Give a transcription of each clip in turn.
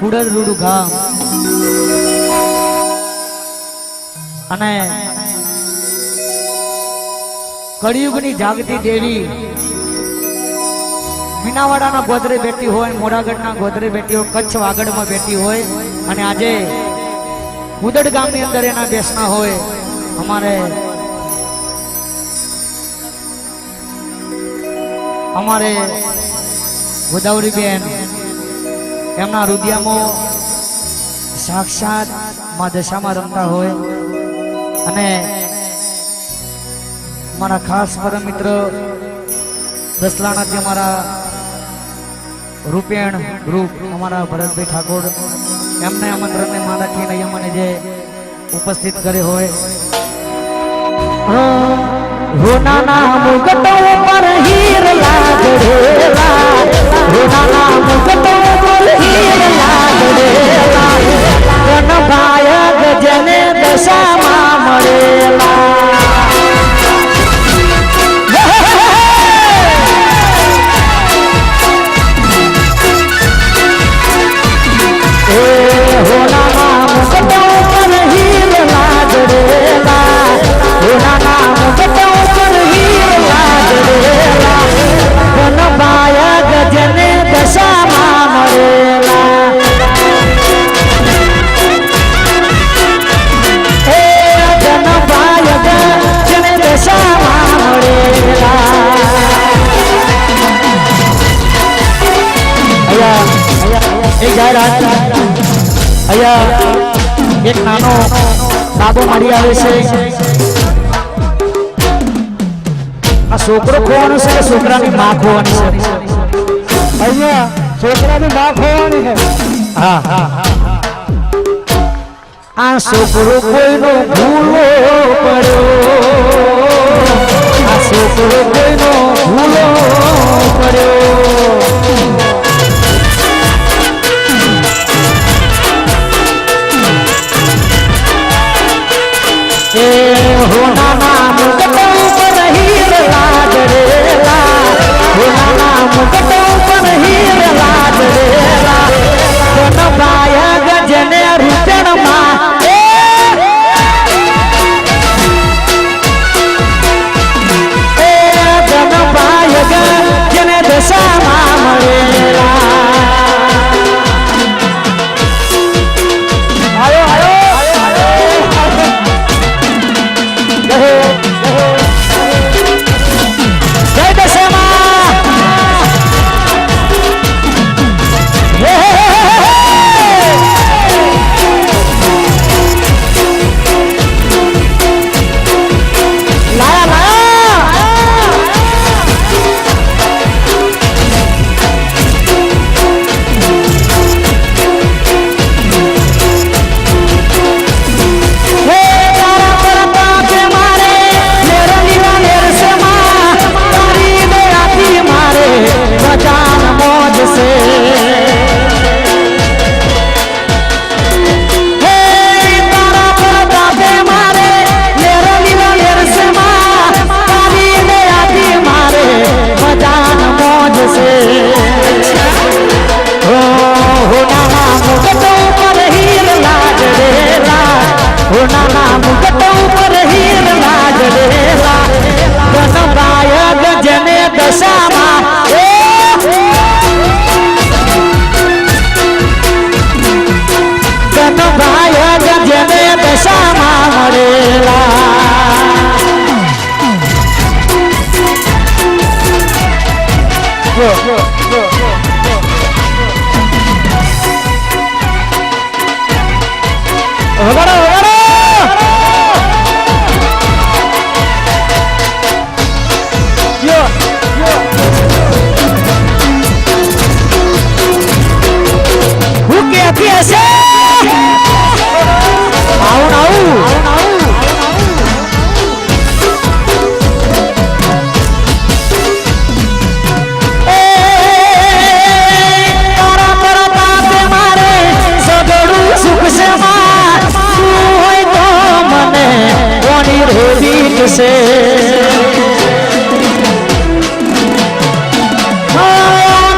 કુડરરૂડ ગામ અને કળિયુગની જાગતી દેવી મીનાવાડાના ગોદરે બેઠી હોય, મોડાગઢના ગોદરે બેઠી હોય, કચ્છ વાગડમાં બેઠી હોય અને આજે ઉદડ ગામની અંદર એના બેસના હોય. અમારે ગોદાવરી બેન એમના રુદિયામાં સાક્ષાત માં દશામાં રમતા હોય અને મારા ખાસ પરમ મિત્ર દસલાણાથી અમારા રૂપેણ ગ્રુપ અમારા ભરતભાઈ ઠાકોર એમને આમંત્રણને માં રાખીને અહીંયા મને જે ઉપસ્થિત કરે હોય. હોનાના મુગટો પર હીર લાગડેલા, હોનાના મુગટો પર હીર લાગડેલા, કનભાય ગજને દશામાં મળેલા. એક નાનો બાબો મળી આવે છે. આ છોકરો ખોવાનો છે કે છોકરાની માં ખોવાની છે? અહીંયા છોકરાની માં ખોવાની છે. હા હા આ છોકરો કોઈનો ભૂલો પડ્યો, આ છોકરો કોઈનો ભૂલો પડ્યો. હોનાના મુગટો પર હીર લાગડેલા, હોનાના મુગટો પર હીર લાગડેલા, કનભાય ગજને રૂપણમાં કનભાય ગજને દશામાં મળેલા.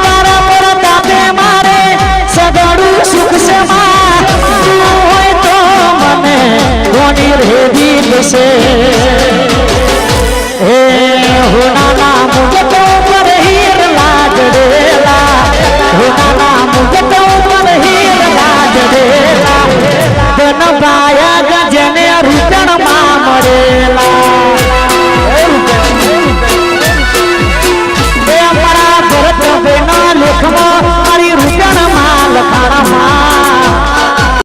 તારા પર તાપે મારે સગડું સુખ કોની રેડી છે